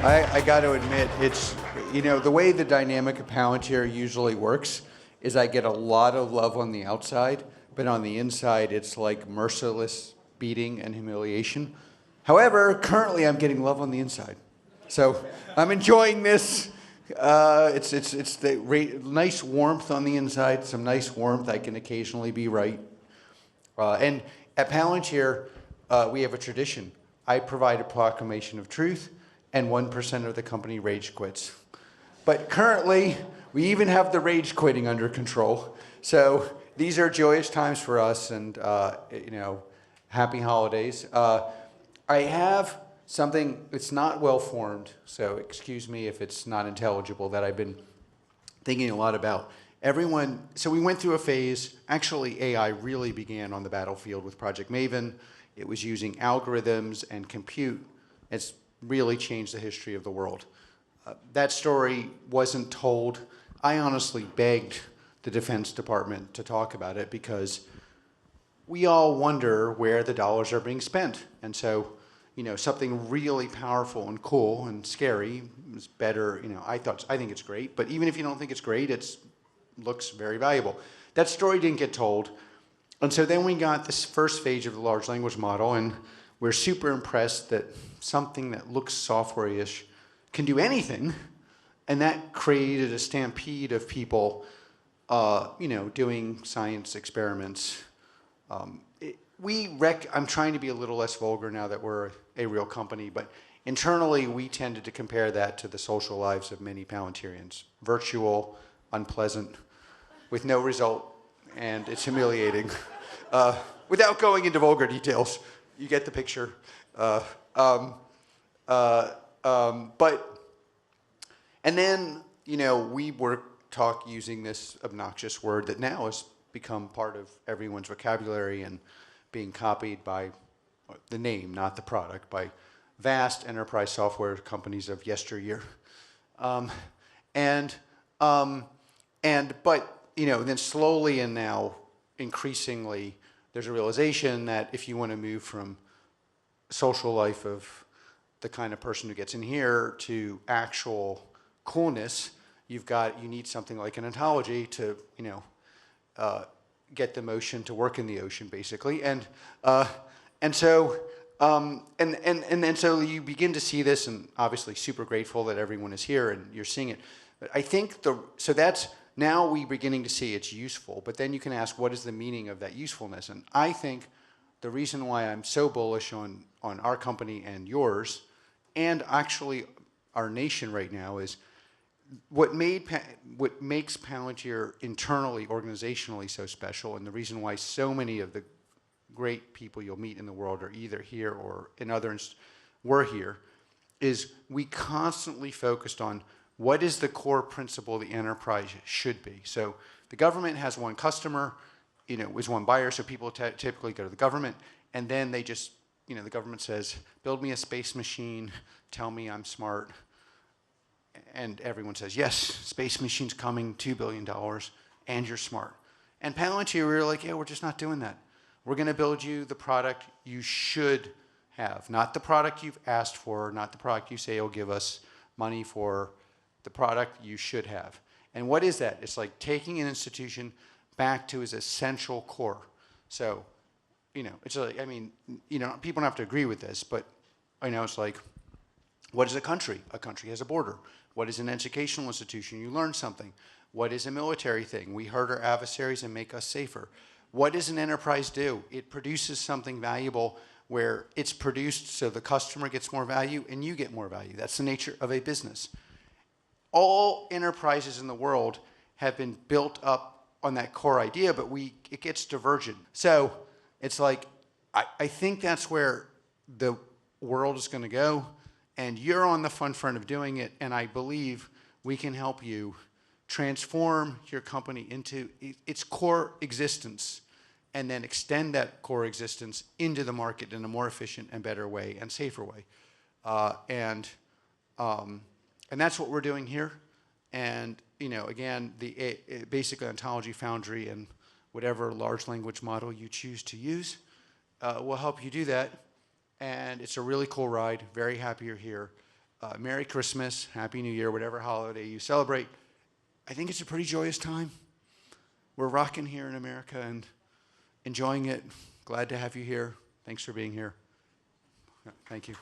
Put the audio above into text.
I got to admit, it's, the way the dynamic of Palantir usually works is I get a lot of love on the outside, but on the inside, it's like merciless beating and humiliation. However, currently I'm getting love on the inside. So I'm enjoying this. It's the nice warmth on the inside, some nice warmth. I can occasionally be right. And at Palantir, we have a tradition. I provide a proclamation of truth, and 1% of the company rage quits. But currently, we even have the rage quitting under control. So these are joyous times for us, and happy holidays. I have something that's not well formed, so excuse me if it's not intelligible, that I've been thinking a lot about. So we went through a phase, actually AI really began on the battlefield with Project Maven. It was using algorithms and compute. It's really changed the history of the world. That story wasn't told. I honestly begged the Defense Department to talk about it because we all wonder where the dollars are being spent. And so, something really powerful and cool and scary is better. I think it's great, but even if you don't think it's great, it looks very valuable. That story didn't get told. And so then we got this first phase of the large language model, and we're super impressed that something that looks software-ish can do anything, and that created a stampede of people, doing science experiments. I'm trying to be a little less vulgar now that we're a real company, but internally we tended to compare that to the social lives of many Palantirians. Virtual, unpleasant, with no result, and it's humiliating. Without going into vulgar details, you get the picture. And then, we were using this obnoxious word that now has become part of everyone's vocabulary and being copied by the name, not the product, by vast enterprise software companies of yesteryear. But then slowly and now increasingly, there's a realization that if you want to move from social life of the kind of person who gets in here to actual coolness, you need something like an ontology to, get the motion to work in the ocean, basically. So you begin to see this, and obviously super grateful that everyone is here and you're seeing it. But I think that's now we're beginning to see it's useful. But then you can ask, what is the meaning of that usefulness? And I think the reason why I'm so bullish on our company and yours, and actually our nation right now, is what makes Palantir internally, organizationally so special, and the reason why so many of the great people you'll meet in the world are either here or in others were here, is we constantly focused on what is the core principle the enterprise should be. So the government has one customer, is one buyer, so people typically go to the government, and then they just, the government says, build me a space machine, tell me I'm smart, and everyone says, yes, space machine's coming, $2 billion, and you're smart. And Palantir, we were like, yeah, we're just not doing that. We're going to build you the product you should have, not the product you've asked for, not the product you say you'll give us money for, the product you should have. And what is that? It's like taking an institution back to its essential core. So, it's like, people don't have to agree with this, but it's like, what is a country? A country has a border. What is an educational institution? You learn something. What is a military thing? We hurt our adversaries and make us safer. What does an enterprise do? It produces something valuable where it's produced so the customer gets more value and you get more value. That's the nature of a business. All enterprises in the world have been built up on that core idea, but it gets divergent. So it's like, I think that's where the world is going to go, and you're on the front of doing it, and I believe we can help you transform your company into its core existence and then extend that core existence into the market in a more efficient and better way and safer way. And that's what we're doing here. And again, the basically ontology foundry and whatever large language model you choose to use will help you do that. And it's a really cool ride. Very happy you're here. Merry Christmas, Happy New Year, whatever holiday you celebrate. I think it's a pretty joyous time. We're rocking here in America and enjoying it. Glad to have you here. Thanks for being here. Thank you.